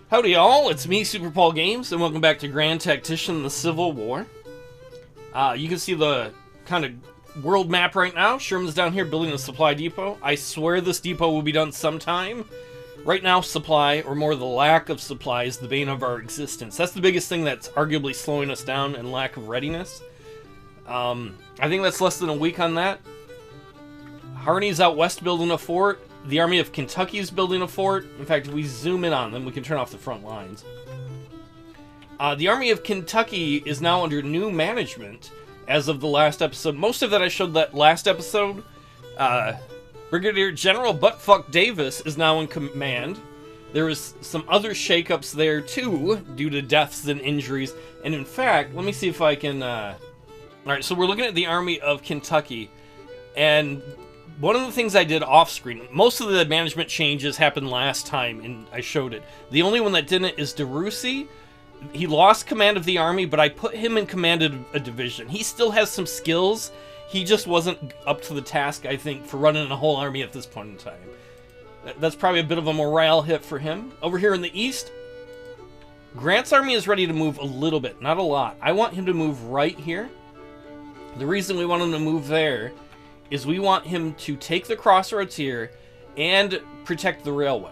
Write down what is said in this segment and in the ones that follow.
Howdy all, it's me, Superpaulgames, and welcome back to Grand Tactician, the Civil War. You can see the kind of world map right now. Sherman's down here building a supply depot. I swear this depot will be done sometime. Right now, supply, or more the lack of supply, is the bane of our existence. That's the biggest thing that's arguably slowing us down, and lack of readiness. I think that's less than a week on that. Harney's out west building a fort. The Army of Kentucky is building a fort. In fact, if we zoom in on them, we can turn off the front lines. The Army of Kentucky is now under new management as of the last episode. Most of that I showed that last episode. Brigadier General Buttfuck Davis is now in command. There is some other shakeups there too, due to deaths and injuries. And in fact, let me see if I can... Alright, so we're looking at the Army of Kentucky. And one of the things I did off-screen, most of the management changes happened last time, and I showed it. The only one that didn't is DeRussy. He lost command of the army, but I put him in command of a division. He still has some skills. He just wasn't up to the task, I think, for running a whole army at this point in time. That's probably a bit of a morale hit for him. Over here in the east, Grant's army is ready to move a little bit, not a lot. I want him to move right here. The reason we want him to move there is we want him to take the crossroads here and protect the railway.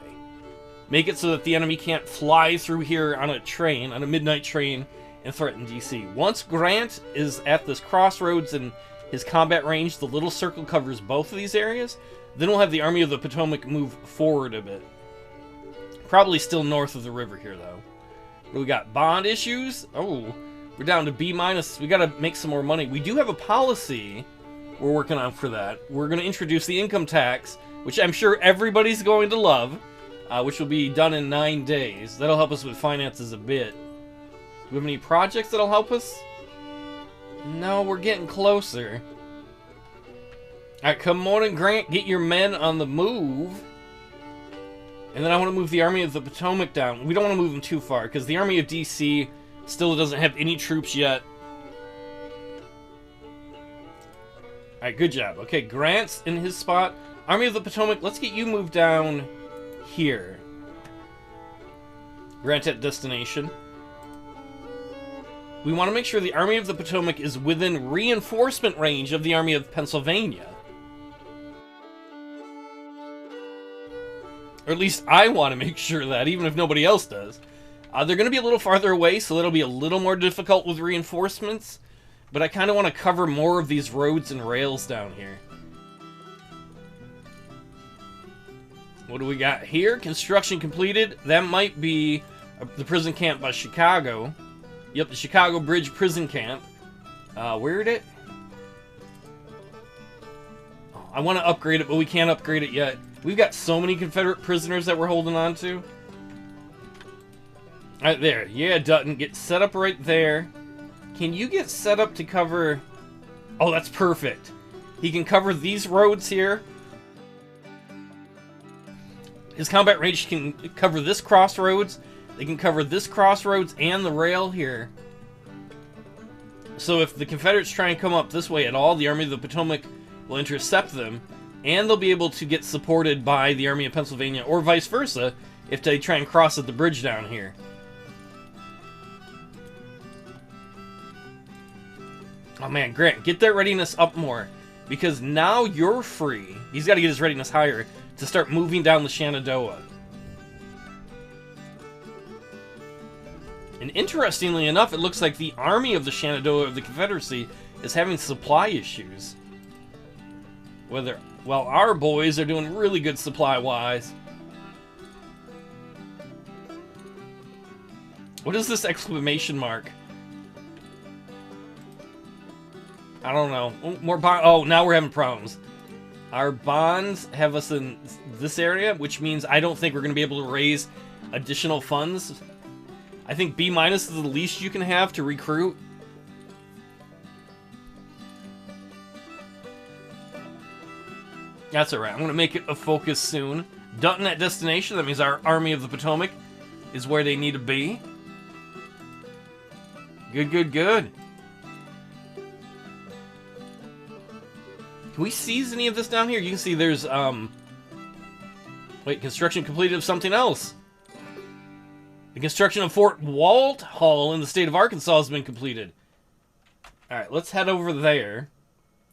Make it so that the enemy can't fly through here on a train, on a midnight train, and threaten DC. Once Grant is at this crossroads and his combat range, the little circle covers both of these areas, then we'll have the Army of the Potomac move forward a bit. Probably still north of the river here, though. We got bond issues. Oh, we're down to B-. We gotta make some more money. We do have a policy we're working on for that. We're going to introduce the income tax, which I'm sure everybody's going to love, which will be done in 9 days. That'll help us with finances a bit. Do we have any projects that'll help us? No, we're getting closer. Alright, come on and Grant, get your men on the move. And then I want to move the Army of the Potomac down. We don't want to move them too far, because the Army of DC still doesn't have any troops yet. Alright, good job. Okay, Grant's in his spot. Army of the Potomac, let's get you moved down here. Grant at destination. We want to make sure the Army of the Potomac is within reinforcement range of the Army of Pennsylvania. Or at least I want to make sure that, even if nobody else does. They're going to be a little farther away, so that'll be a little more difficult with reinforcements. But I kind of want to cover more of these roads and rails down here. What do we got here? Construction completed. That might be the prison camp by Chicago. Yep, the Chicago Bridge prison camp. Where'd it? Oh, I want to upgrade it, but we can't upgrade it yet. We've got so many Confederate prisoners that we're holding on to. Right there. Yeah, Dutton, get set up right there. Can you get set up to cover... Oh, that's perfect. He can cover these roads here. His combat range can cover this crossroads. They can cover this crossroads and the rail here. So if the Confederates try and come up this way at all, the Army of the Potomac will intercept them. And they'll be able to get supported by the Army of Pennsylvania, or vice versa, if they try and cross at the bridge down here. Oh man, Grant, get that readiness up more. Because now you're free. He's got to get his readiness higher to start moving down the Shenandoah. And interestingly enough, it looks like the Army of the Shenandoah of the Confederacy is having supply issues. Well, our boys are doing really good supply-wise. What is this exclamation mark? I don't know. More bond. Oh, now we're having problems. Our bonds have us in this area, which means I don't think we're going to be able to raise additional funds. I think B- is the least you can have to recruit. That's alright. I'm going to make it a focus soon. Dutton at destination. That means our Army of the Potomac is where they need to be. Good, good, good. Can we seize any of this down here? You can see there's, wait, construction completed of something else. The construction of Fort Walthall in the state of Arkansas has been completed. Alright, let's head over there.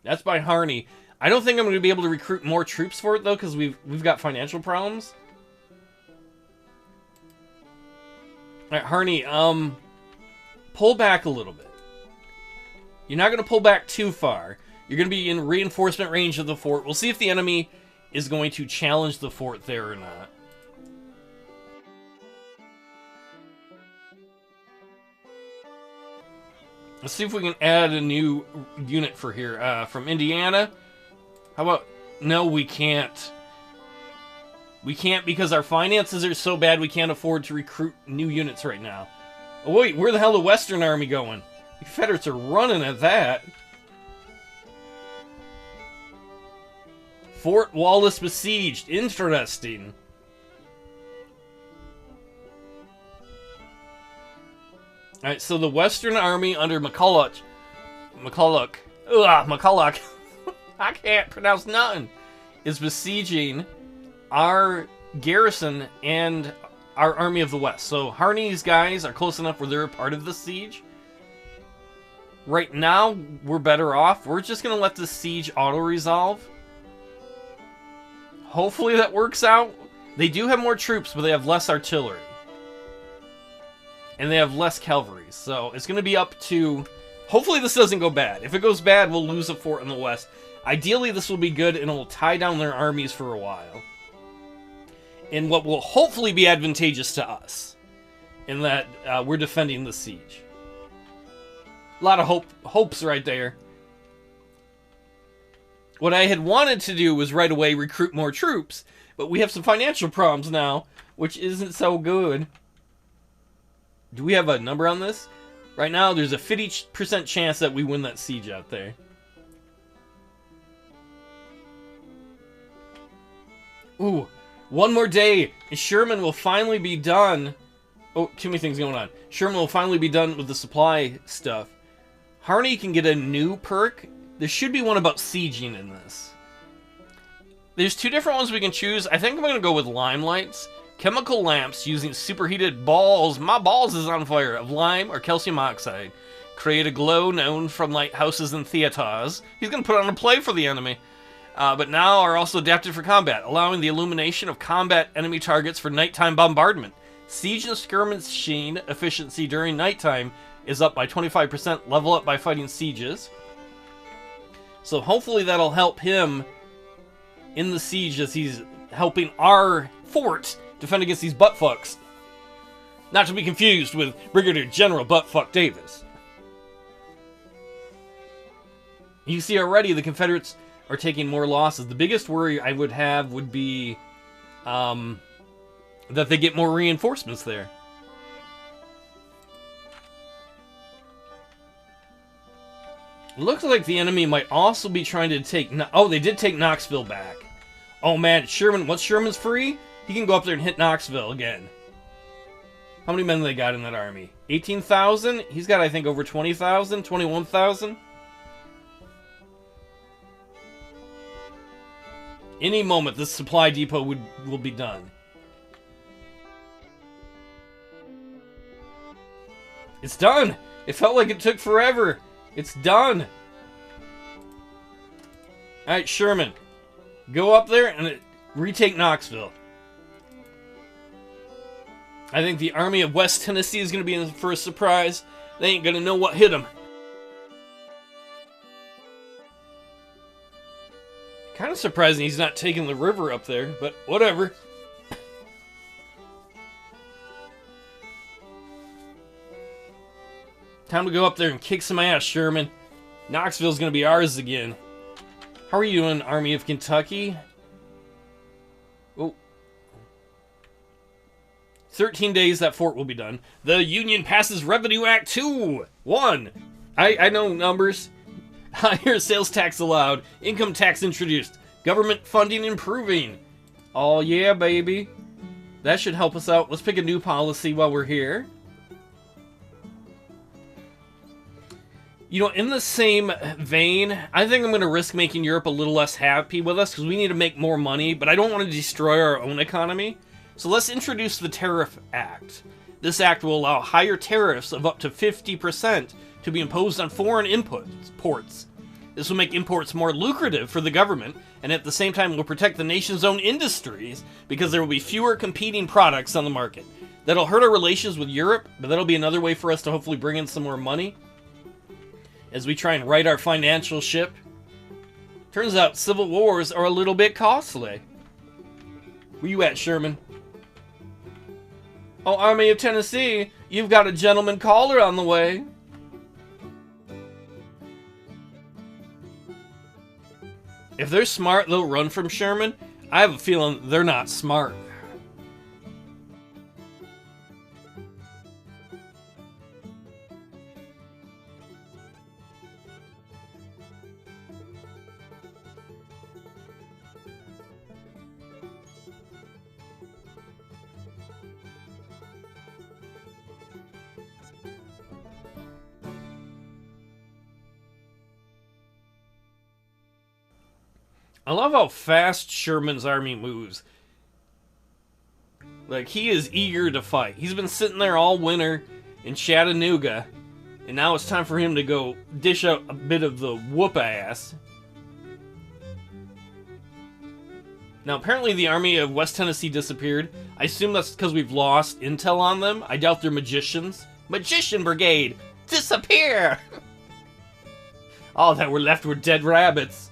That's by Harney. I don't think I'm going to be able to recruit more troops for it, though, because we've got financial problems. Alright, Harney, pull back a little bit. You're not going to pull back too far. You're going to be in reinforcement range of the fort. We'll see if the enemy is going to challenge the fort there or not. Let's see if we can add a new unit for here. From Indiana. How about... No, we can't. We can't because our finances are so bad we can't afford to recruit new units right now. Oh, wait, where the hell the Western Army going? The Confederates are running at that. Fort Wallace besieged. Interesting. Alright, so the Western Army under McCulloch. I can't pronounce nothing. Is besieging our garrison and our Army of the West. So Harney's guys are close enough where they're a part of the siege. Right now, we're better off. We're just going to let the siege auto-resolve. Hopefully that works out. They do have more troops, but they have less artillery. And they have less cavalry, so it's going to be up to... Hopefully this doesn't go bad. If it goes bad, we'll lose a fort in the west. Ideally, this will be good, and it will tie down their armies for a while. And what will hopefully be advantageous to us, in that we're defending the siege. A lot of hopes right there. What I had wanted to do was right away recruit more troops, but we have some financial problems now, which isn't so good. Do we have a number on this? Right now, there's a 50% chance that we win that siege out there. Ooh, one more day, and Sherman will finally be done. Oh, too many things going on. Sherman will finally be done with the supply stuff. Harney can get a new perk. There should be one about sieging in this. There's two different ones we can choose. I think I'm going to go with limelights. Chemical lamps using superheated balls. My balls is on fire. Of lime or calcium oxide. Create a glow known from lighthouses and theaters. He's going to put on a play for the enemy. But now are also adapted for combat, allowing the illumination of combat enemy targets for nighttime bombardment. Siege and skirmishing efficiency during nighttime is up by 25%. Level up by fighting sieges. So hopefully that'll help him in the siege as he's helping our fort defend against these buttfucks. Not to be confused with Brigadier General Buttfuck Davis. You see already the Confederates are taking more losses. The biggest worry I would have would be that they get more reinforcements there. It looks like the enemy might also be trying to take... Oh, they did take Knoxville back. Oh man, Sherman, once Sherman's free, he can go up there and hit Knoxville again. How many men do they got in that army? 18,000? He's got, I think, over 20,000, 21,000. Any moment, this supply depot will be done. It's done! It felt like it took forever. It's done. Alright, Sherman. Go up there and retake Knoxville. I think the Army of West Tennessee is going to be in for a surprise. They ain't going to know what hit them. Kind of surprising he's not taking the river up there, but whatever. Time to go up there and kick some ass, Sherman. Knoxville's going to be ours again. How are you doing, Army of Kentucky? Oh. 13 days, that fort will be done. The Union passes Revenue Act 2-1. I know numbers. Higher sales tax allowed. Income tax introduced. Government funding improving. Oh yeah, baby. That should help us out. Let's pick a new policy while we're here. You know, in the same vein, I think I'm going to risk making Europe a little less happy with us because we need to make more money, but I don't want to destroy our own economy. So let's introduce the Tariff Act. This act will allow higher tariffs of up to 50% to be imposed on foreign imports. This will make imports more lucrative for the government, and at the same time will protect the nation's own industries because there will be fewer competing products on the market. That'll hurt our relations with Europe, but that'll be another way for us to hopefully bring in some more money as we try and right our financial ship. Turns out civil wars are a little bit costly. Where you at, Sherman? Oh, Army of Tennessee, you've got a gentleman caller on the way. If they're smart, they'll run from Sherman. I have a feeling they're not smart. I love how fast Sherman's army moves. Like, he is eager to fight. He's been sitting there all winter in Chattanooga, and now it's time for him to go dish out a bit of the whoop ass. Now, apparently the army of West Tennessee disappeared. I assume that's because we've lost intel on them. I doubt they're magicians. Magician Brigade! Disappear! All that were left were dead rabbits.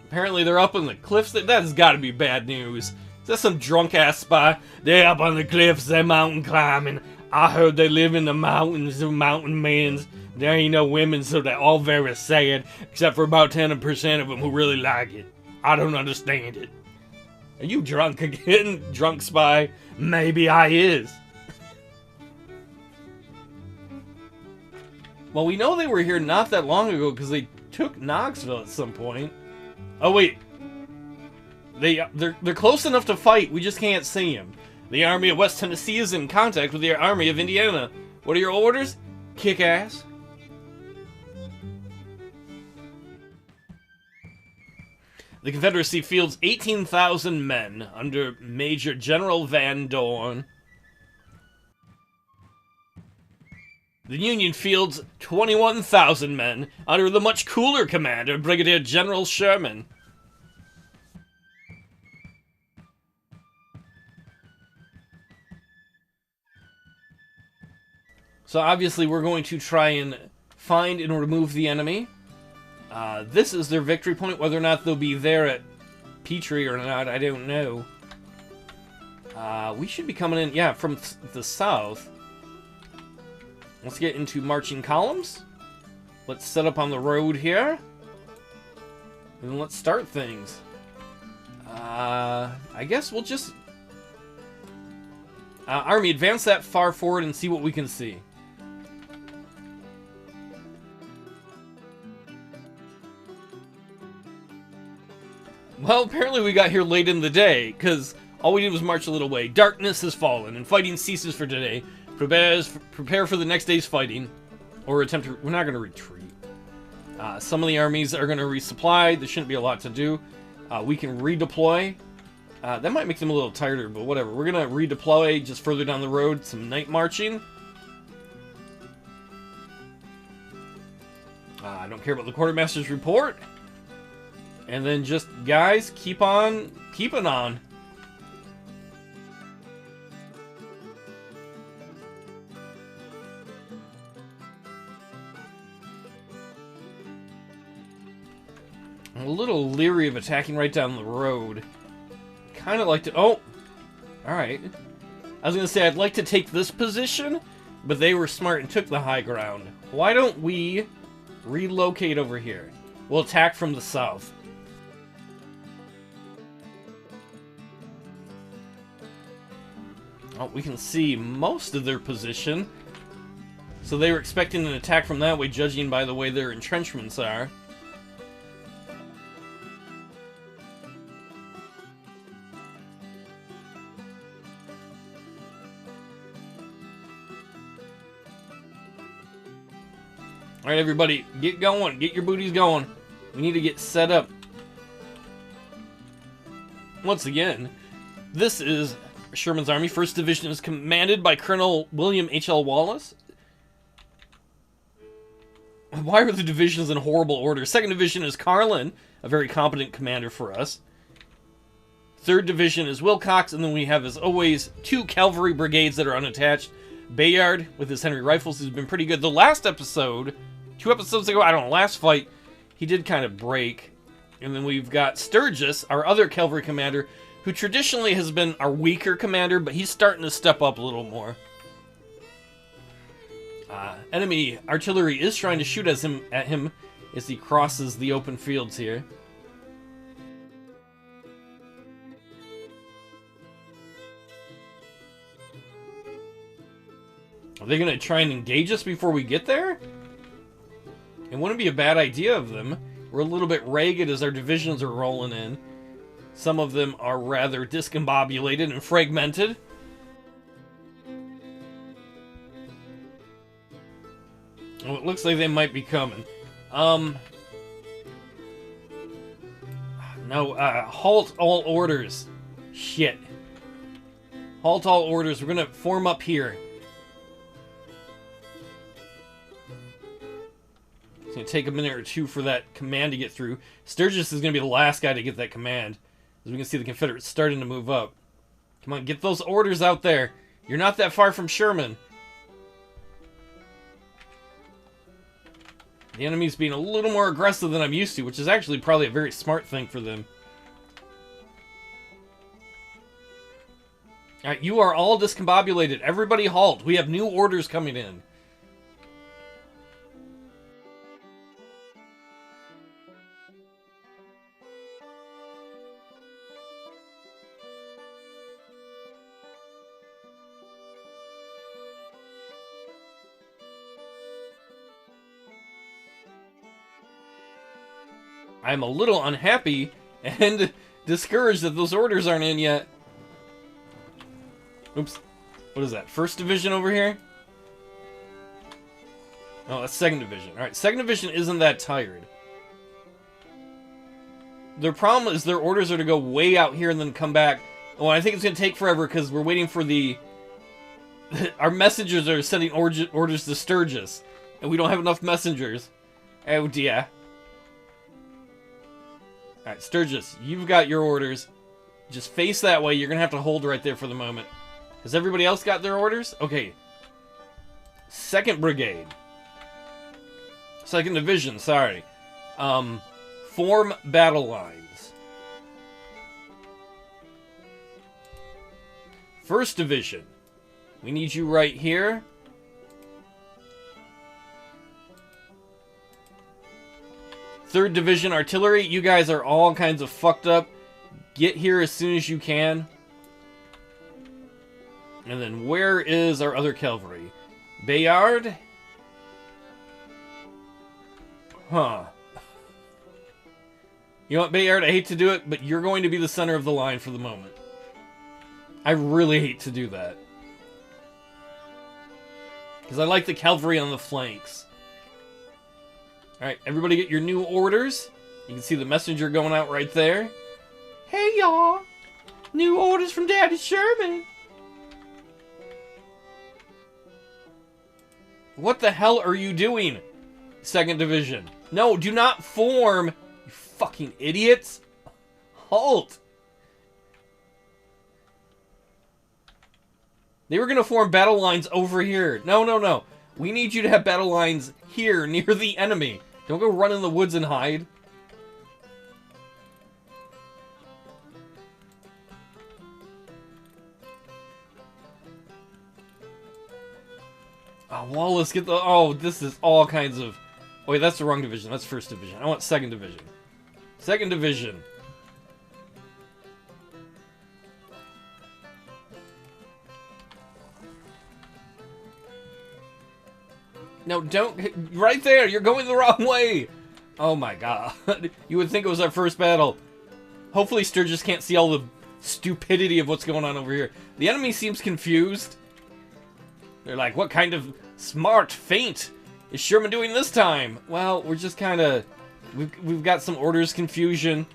Apparently they're up on the cliffs. That's gotta be bad news. Is that some drunk-ass spy? They're up on the cliffs, they're mountain climbing. I heard they live in the mountains of mountain men's. There ain't no women, so they're all very sad, except for about 10% of them who really like it. I don't understand it. Are you drunk again, drunk spy? Maybe I is. Well, we know they were here not that long ago because they took Knoxville at some point. Oh wait, they're close enough to fight. We just can't see them. The Army of West Tennessee is in contact with the Army of Indiana. What are your orders? Kick ass. The Confederacy fields 18,000 men under Major General Van Dorn. The Union fields 21,000 men under the much cooler commander, Brigadier General Sherman. So obviously we're going to try and find and remove the enemy. This is their victory point. Whether or not they'll be there at Petrie or not, I don't know. We should be coming in, yeah, from the south. Let's get into marching columns. Let's set up on the road here. And let's start things. I guess we'll just... Army, advance that far forward and see what we can see. Well, apparently we got here late in the day, because all we did was march a little way. Darkness has fallen, and fighting ceases for today. Prepare for the next day's fighting, or attempt to... We're not going to retreat. Some of the armies are going to resupply. There shouldn't be a lot to do. We can redeploy. That might make them a little tighter, but whatever. We're going to redeploy just further down the road. Some night marching. I don't care about the quartermaster's report. And then just, guys, keep on keeping on. I'm a little leery of attacking right down the road. Kind of like to... Oh! Alright. I was going to say, I'd like to take this position, but they were smart and took the high ground. Why don't we relocate over here? We'll attack from the south. Oh, we can see most of their position. So they were expecting an attack from that way, judging by the way their entrenchments are. Alright, everybody, get going. Get your booties going. We need to get set up. Once again, this is Sherman's Army. 1st Division is commanded by Colonel William H.L. Wallace. Why are the divisions in horrible order? 2nd Division is Carlin, a very competent commander for us. 3rd Division is Wilcox, and then we have, as always, 2 cavalry brigades that are unattached. Bayard, with his Henry Rifles, has been pretty good. The last episode, 2 episodes ago, I don't know, last fight, he did kind of break. And then we've got Sturgis, our other cavalry commander, who traditionally has been our weaker commander, but he's starting to step up a little more. Enemy artillery is trying to shoot at him as he crosses the open fields here. Are they going to try and engage us before we get there? It wouldn't be a bad idea of them. We're a little bit ragged as our divisions are rolling in. Some of them are rather discombobulated and fragmented. Oh, it looks like they might be coming. No, halt all orders. Shit. Halt all orders. We're gonna form up here. It's gonna take a minute or two for that command to get through. Sturgis is gonna be the last guy to get that command. As we can see, the Confederates starting to move up. Come on, get those orders out there. You're not that far from Sherman. The enemy's being a little more aggressive than I'm used to, which is actually probably a very smart thing for them. Alright, you are all discombobulated. Everybody halt. We have new orders coming in. I'm a little unhappy and discouraged that those orders aren't in yet. Oops. What is that? 1st Division over here? Oh, that's 2nd Division. Alright, 2nd Division isn't that tired. Their problem is their orders are to go way out here and then come back. Oh, I think it's going to take forever because we're waiting for the... Our messengers are sending orders to Sturgis. And we don't have enough messengers. Oh dear. Alright, Sturgis, you've got your orders. Just face that way. You're going to have to hold right there for the moment. Has everybody else got their orders? Okay. 2nd Brigade. 2nd Division, sorry. Form battle lines. 1st Division. We need you right here. Third Division Artillery, you guys are all kinds of fucked up. Get here as soon as you can. And then where is our other cavalry? Bayard? Huh. You know what, Bayard? I hate to do it, but you're going to be the center of the line for the moment. I really hate to do that. Because I like the cavalry on the flanks. Alright, everybody get your new orders. You can see the messenger going out right there. Hey, y'all! New orders from Daddy Sherman! What the hell are you doing, 2nd Division? No, do not form! You fucking idiots! Halt! They were gonna form battle lines over here. No, no, no. We need you to have battle lines here, near the enemy. Don't go run in the woods and hide. Oh, Wallace, get the... Oh, this is all kinds of... Oh, wait, that's the wrong division. That's 1st Division. I want 2nd Division. 2nd Division. No, don't... Right there! You're going the wrong way! Oh my god. You would think it was our first battle. Hopefully Sturgis can't see all the stupidity of what's going on over here. The enemy seems confused. They're like, what kind of smart feint is Sherman doing this time? Well, we're just kind of... We've got some orders confusion.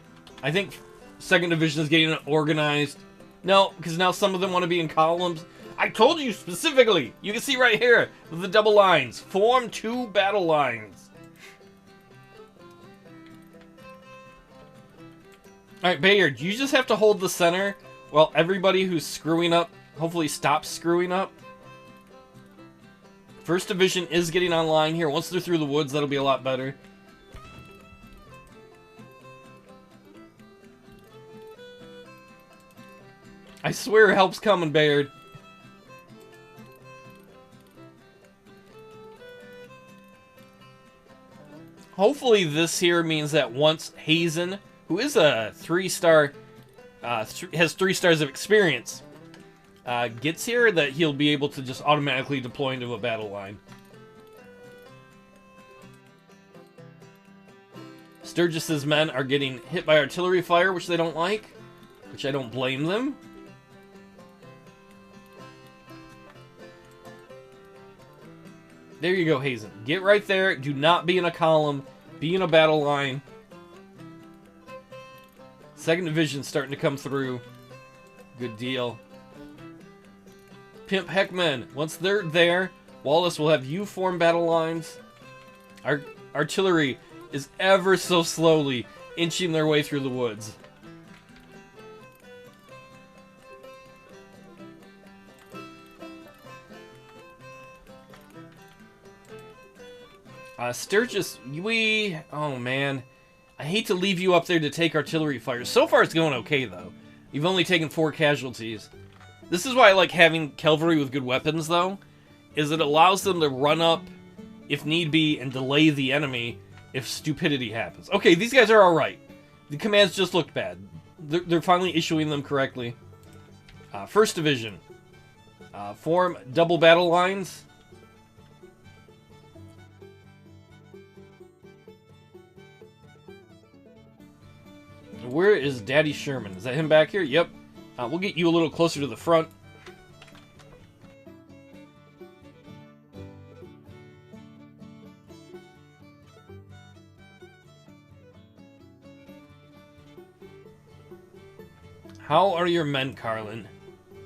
I think 2nd Division is getting organized. No, because now some of them want to be in columns. I told you specifically! You can see right here, with the double lines. Form 2 battle lines. Alright, Bayard, you just have to hold the center while everybody who's screwing up hopefully stops screwing up. 1st Division is getting online here. Once they're through the woods, that'll be a lot better. I swear help's coming, Bayard. Hopefully this here means that once Hazen, who is a 3-star, has 3 stars of experience, gets here, that he'll be able to just automatically deploy into a battle line. Sturgis's men are getting hit by artillery fire, which they don't like, which I don't blame them. There you go, Hazen. Get right there. Do not be in a column. Be in a battle line. 2nd Division starting to come through. Good deal. Pimp Heckman. Once they're there, Wallace will have you form battle lines. Our artillery is ever so slowly inching their way through the woods. Sturgis, oh man. I hate to leave you up there to take artillery fire. So far it's going okay, though. You've only taken 4 casualties. This is why I like having cavalry with good weapons, though, is it allows them to run up, if need be, and delay the enemy if stupidity happens. Okay, these guys are alright. The commands just looked bad. They're finally issuing them correctly. 1st Division. Form double battle lines. Where is Daddy Sherman? Is that him back here? Yep. We'll get you a little closer to the front. How are your men, Carlin?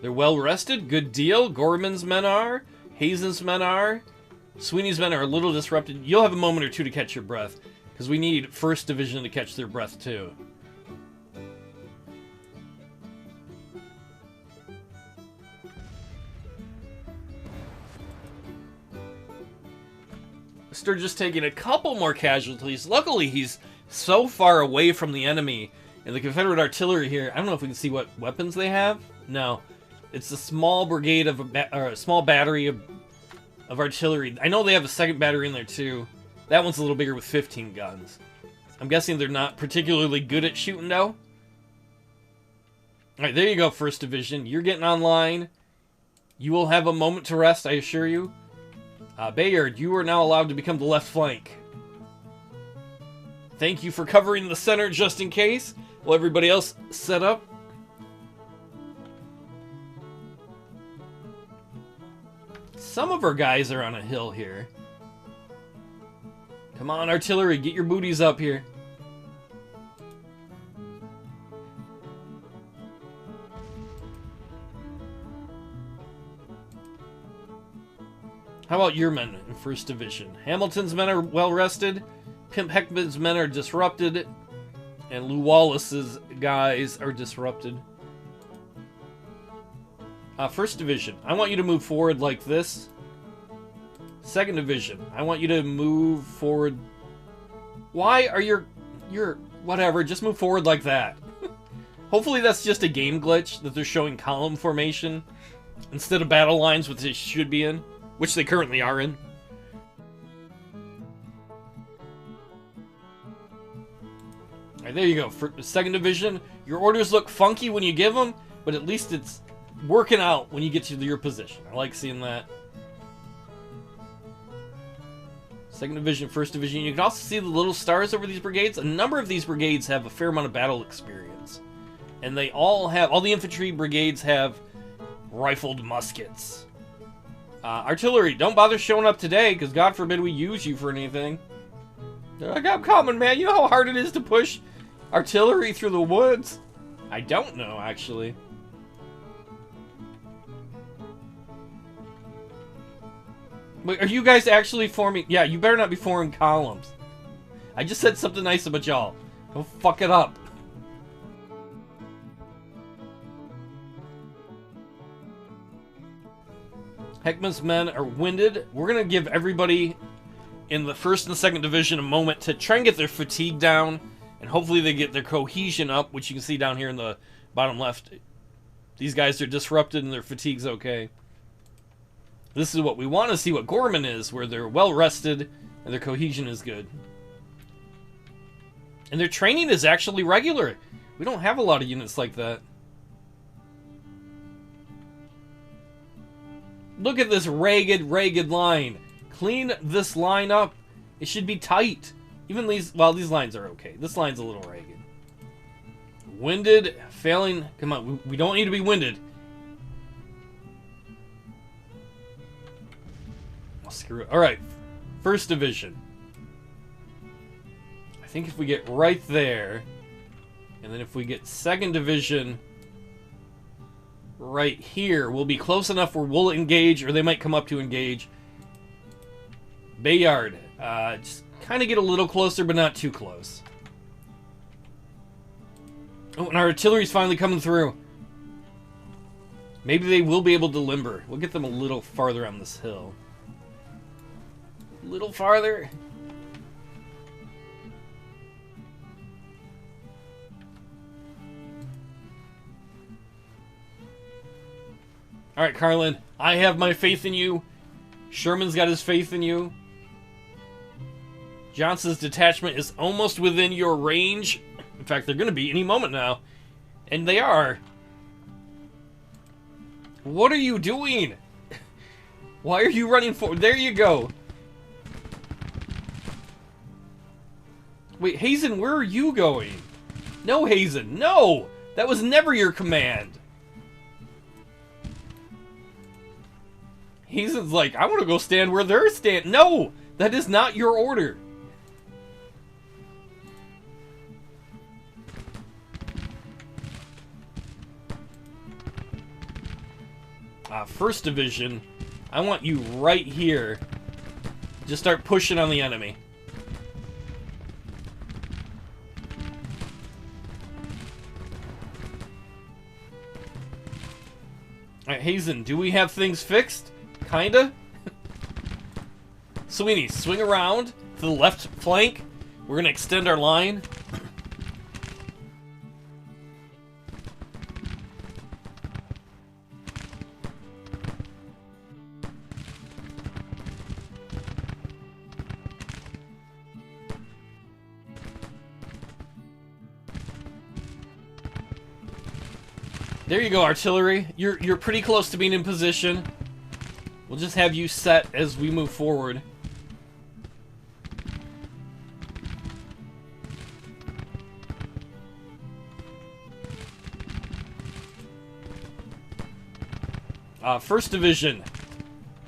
They're well rested? Good deal. Gorman's men are. Hazen's men are. Sweeney's men are a little disrupted. You'll have a moment or two to catch your breath, because we need 1st Division to catch their breath, too. Sturgis taking a couple more casualties. Luckily, he's so far away from the enemy. And the Confederate artillery here, I don't know if we can see what weapons they have. No. It's a small brigade of, or a small battery of artillery. I know they have a 2nd battery in there, too. That one's a little bigger with 15 guns. I'm guessing they're not particularly good at shooting, though. Alright, there you go, 1st Division. You're getting online. You will have a moment to rest, I assure you. Bayard, you are now allowed to become the left flank. Thank you for covering the center just in case. Will everybody else set up? Some of our guys are on a hill here. Come on, artillery, get your booties up here. How about your men in 1st Division? Hamilton's men are well rested. Pimp Heckman's men are disrupted. And Lew Wallace's guys are disrupted. 1st Division, I want you to move forward like this. 2nd Division, I want you to move forward. Why are your whatever, just move forward like that. Hopefully that's just a game glitch, that they're showing column formation instead of battle lines, which they should be in. Which they currently are in. Alright, there you go. For the 2nd Division, your orders look funky when you give them, but at least it's working out when you get to your position. I like seeing that. 2nd Division, 1st Division. You can also see the little stars over these brigades. A number of these brigades have a fair amount of battle experience. And they all the infantry brigades have rifled muskets. Artillery, don't bother showing up today, because God forbid we use you for anything. They're like, I'm coming, man. You know how hard it is to push artillery through the woods? I don't know, actually. Wait, are you guys actually forming? Yeah, you better not be forming columns. I just said something nice about y'all. Don't fuck it up. Heckman's men are winded. We're going to give everybody in the 1st and 2nd Division a moment to try and get their fatigue down, and hopefully they get their cohesion up, which you can see down here in the bottom left. These guys are disrupted and their fatigue's okay. This is what we want to see what Gorman is, where they're well rested and their cohesion is good. And their training is actually regular. We don't have a lot of units like that. Look at this ragged line. Clean this line up. It should be tight. Even these, well, these lines are okay. This line's a little ragged. Winded, failing. Come on, we don't need to be winded. Oh, screw it. All right, 1st Division. I think if we get right there, and then if we get 2nd Division right here, we'll be close enough where we'll engage, or they might come up to engage. Bayard, just kind of get a little closer, but not too close. Oh, and our artillery's finally coming through. Maybe they will be able to limber. We'll get them a little farther on this hill. A little farther. Alright, Carlin, I have my faith in you. Sherman's got his faith in you. Johnson's detachment is almost within your range. In fact, they're going to be any moment now. And they are. What are you doing? Why are you running forward? There you go. Wait, Hazen, where are you going? No, Hazen, no! That was never your command. Hazen's like, I want to go stand where they're standing. No! That is not your order. First Division, I want you right here. Just start pushing on the enemy. Alright, Hazen, do we have things fixed? Kinda? Sweeney, swing around to the left flank. We're gonna extend our line. There you go, artillery. You're pretty close to being in position. We'll just have you set as we move forward. First Division.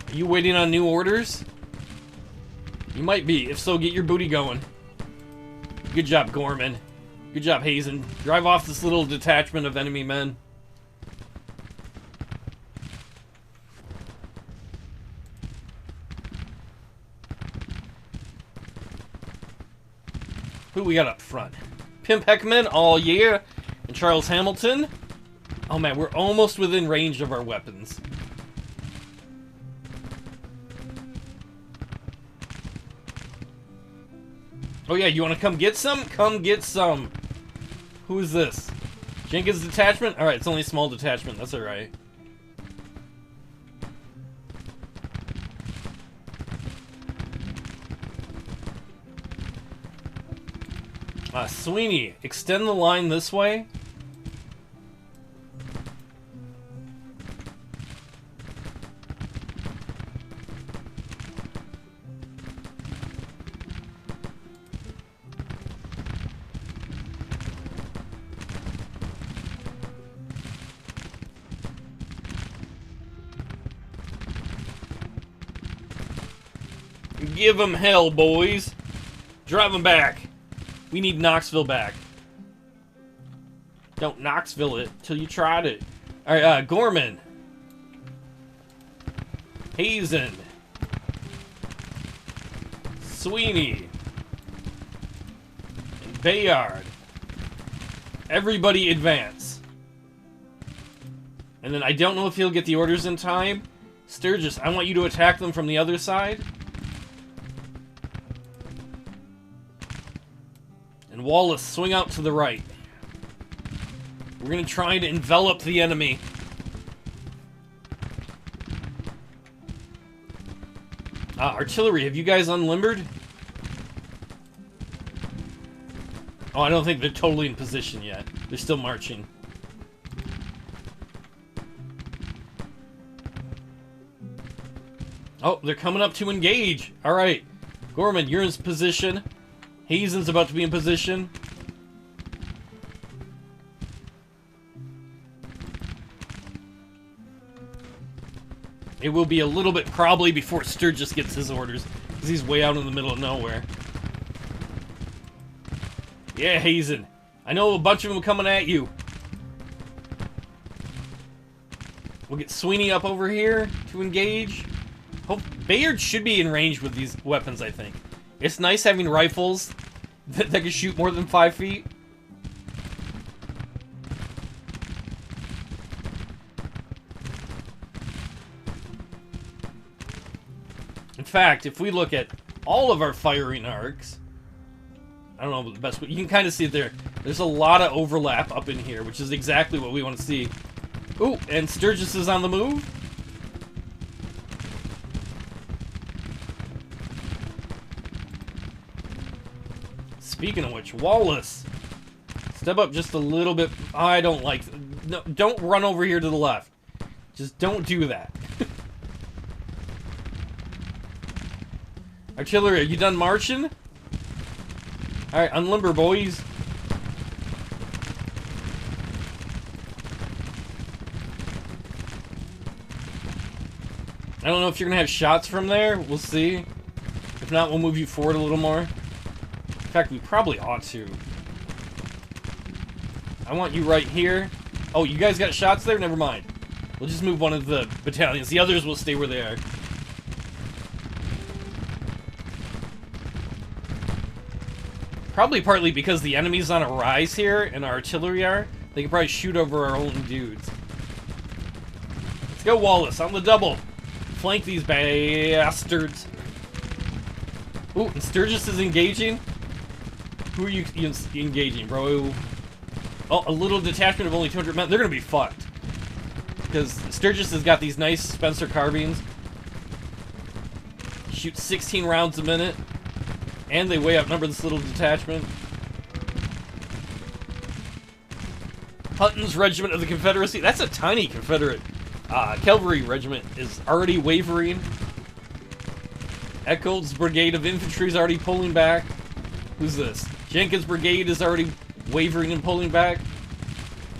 Are you waiting on new orders? You might be. If so, get your booty going. Good job, Gorman. Good job, Hazen. Drive off this little detachment of enemy men. Who we got up front? Pimp Heckman, all yeah. And Charles Hamilton. Oh man, we're almost within range of our weapons. Oh yeah, you want to come get some? Come get some. Who is this? Jenkins detachment? Alright, it's only a small detachment. That's alright. Sweeney, extend the line this way. Give them hell, boys. Drive them back. We need Knoxville back. Don't Knoxville it till you tried it. Alright, Gorman. Hazen. Sweeney. And Bayard. Everybody advance. And then I don't know if he'll get the orders in time. Sturgis, I want you to attack them from the other side. And Wallace, swing out to the right. We're going to try to envelop the enemy. Artillery, have you guys unlimbered? Oh, I don't think they're totally in position yet. They're still marching. Oh, they're coming up to engage. All right. Gorman, you're in position. Hazen's about to be in position. It will be a little bit probably before Sturgis gets his orders, because he's way out in the middle of nowhere. Yeah, Hazen. I know a bunch of them coming at you. We'll get Sweeney up over here to engage. Hope Bayard should be in range with these weapons, I think. It's nice having rifles that can shoot more than 5 feet. In fact, if we look at all of our firing arcs, I don't know the best, but you can kind of see it there. There's a lot of overlap up in here, which is exactly what we want to see. Ooh, and Sturgis is on the move. Speaking of which, Wallace, step up just a little bit. I don't like... No, don't run over here to the left. Just don't do that. Artillery, are you done marching? Alright, unlimber, boys. I don't know if you're going to have shots from there. We'll see. If not, we'll move you forward a little more. In fact, we probably ought to. I want you right here. Oh, you guys got shots there? Never mind. We'll just move one of the battalions. The others will stay where they are. Probably partly because the enemy's on a rise here and our artillery are. They can probably shoot over our own dudes. Let's go, Wallace, on the double. Flank these bastards. Ooh, and Sturgis is engaging. Who are you engaging, bro? Oh, a little detachment of only 200 men. They're going to be fucked. Because Sturgis has got these nice Spencer carbines. Shoot 16 rounds a minute. And they way outnumber this little detachment. Hutton's Regiment of the Confederacy. That's a tiny Confederate. Cavalry Regiment is already wavering. Echold's Brigade of Infantry is already pulling back. Who's this? Jenkins' Brigade is already wavering and pulling back.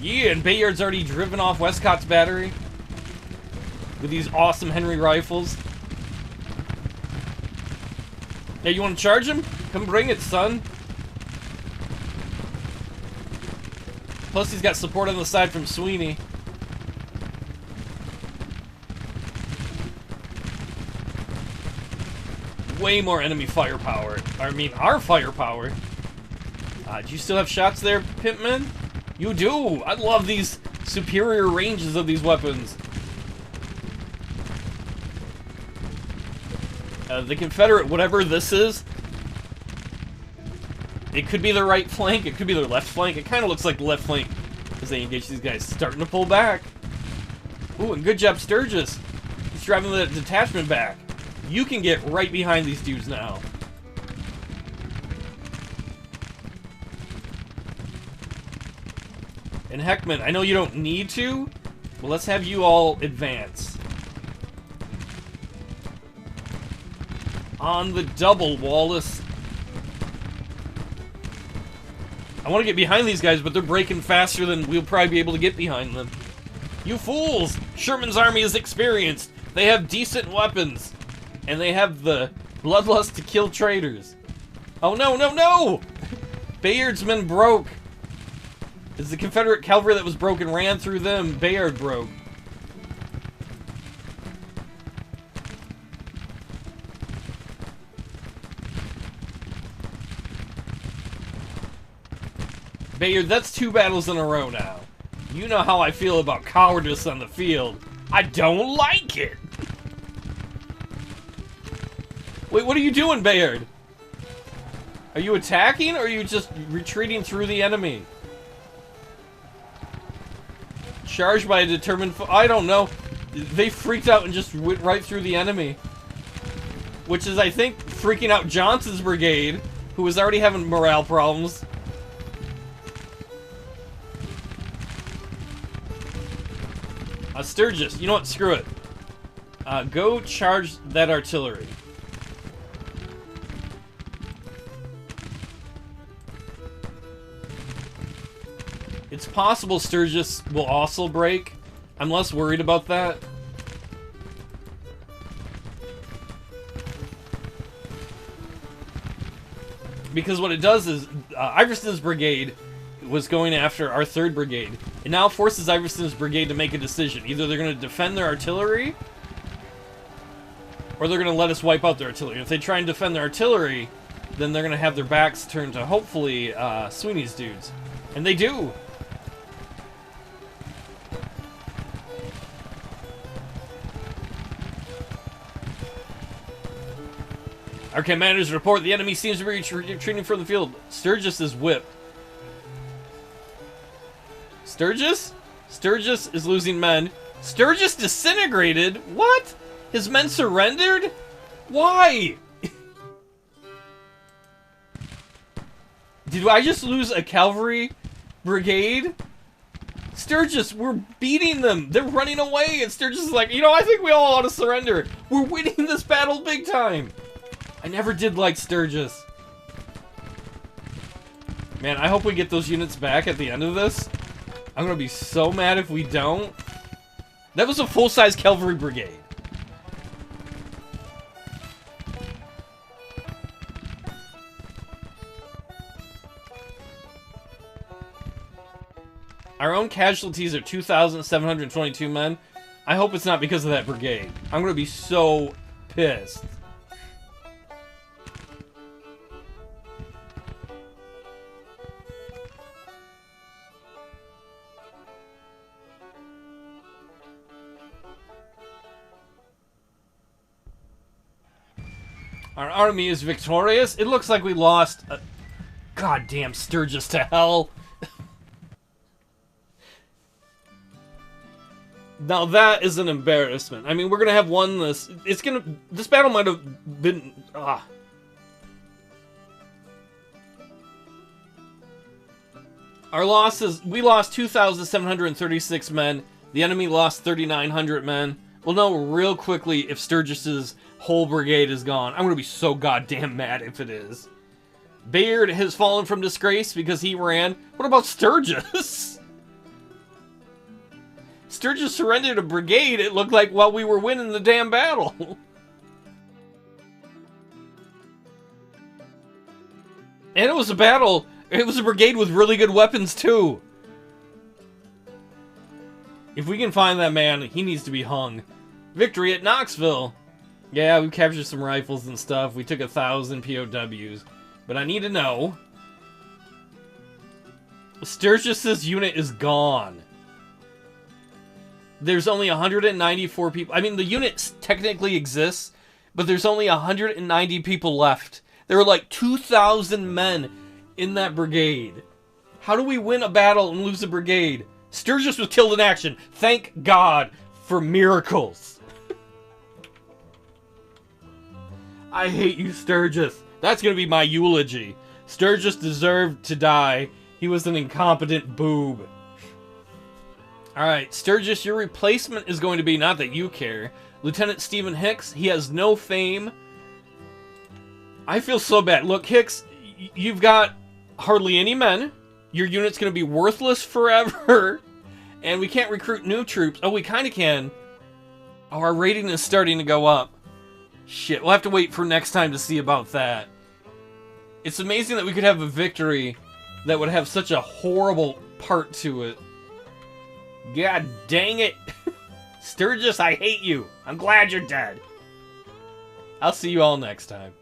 Yeah, and Bayard's already driven off Westcott's battery with these awesome Henry rifles. Hey, you want to charge him? Come bring it, son. Plus, he's got support on the side from Sweeney. Way more enemy firepower. I mean, our firepower. Do you still have shots there, Pimpman? You do! I love these superior ranges of these weapons. The Confederate, whatever this is, it could be the right flank, it could be their left flank. It kind of looks like the left flank as they engage these guys. Starting to pull back. Ooh, and good job, Sturgis. He's driving the detachment back. You can get right behind these dudes now. And Heckman, I know you don't need to, but let's have you all advance. On the double, Wallace. I want to get behind these guys, but they're breaking faster than we'll probably be able to get behind them. You fools! Sherman's army is experienced. They have decent weapons. And they have the Bloodlust to kill traitors. Oh no, no, no! Bayard's men broke. It's the Confederate cavalry that was broken ran through them. Bayard broke. Bayard, that's 2 battles in a row now. You know how I feel about cowardice on the field. I don't like it. Wait, what are you doing, Bayard? Are you attacking, or are you just retreating through the enemy? Charged by a determined foe? I don't know. They freaked out and just went right through the enemy. Which is, I think, freaking out Johnson's brigade, who was already having morale problems. Sturgis, you know what? Screw it. Go charge that artillery. It's possible Sturgis will also break. I'm less worried about that. Because what it does is, Iverson's brigade was going after our 3rd brigade. It now forces Iverson's brigade to make a decision. Either they're going to defend their artillery, or they're going to let us wipe out their artillery. If they try and defend their artillery, then they're going to have their backs turned to, hopefully, Sweeney's dudes. And they do! Our commanders report the enemy seems to be retreating from the field. Sturgis is whipped. Sturgis? Sturgis is losing men. Sturgis disintegrated? What? His men surrendered? Why? Did I just lose a cavalry brigade? Sturgis, we're beating them. They're running away. And Sturgis is like, you know, I think we all ought to surrender. We're winning this battle big time. I never did like Sturgis. Man, I hope we get those units back at the end of this. I'm gonna be so mad if we don't. That was a full-size cavalry brigade. Our own casualties are 2,722 men. I hope it's not because of that brigade. I'm gonna be so pissed. Our army is victorious. It looks like we lost a goddamn Sturgis to hell. Now that is an embarrassment. I mean, we're gonna have won this. This battle might have been. Our losses. We lost 2,736 men. The enemy lost 3,900 men. We'll know real quickly if Sturgis's whole brigade is gone. I'm gonna be so goddamn mad if it is. Bayard has fallen from disgrace because he ran. What about Sturgis? Sturgis surrendered a brigade, it looked like, while we were winning the damn battle. And it was a battle. It was a brigade with really good weapons, too. If we can find that man, he needs to be hung. Victory at Knoxville. Yeah, we captured some rifles and stuff. We took 1,000 POWs. But I need to know. Sturgis's unit is gone. There's only 194 people. I mean, the unit technically exists, but there's only 190 people left. There were like 2,000 men in that brigade. How do we win a battle and lose a brigade? Sturgis was killed in action. Thank God for miracles. I hate you, Sturgis. That's going to be my eulogy. Sturgis deserved to die. He was an incompetent boob. Alright, Sturgis, your replacement is going to be, not that you care, Lieutenant Stephen Hicks. He has no fame. I feel so bad. Look, Hicks, you've got hardly any men. Your unit's going to be worthless forever. And we can't recruit new troops. Oh, we kind of can. Oh, our rating is starting to go up. Shit, we'll have to wait for next time to see about that. It's amazing that we could have a victory that would have such a horrible part to it. God dang it. Sturgis, I hate you. I'm glad you're dead. I'll see you all next time.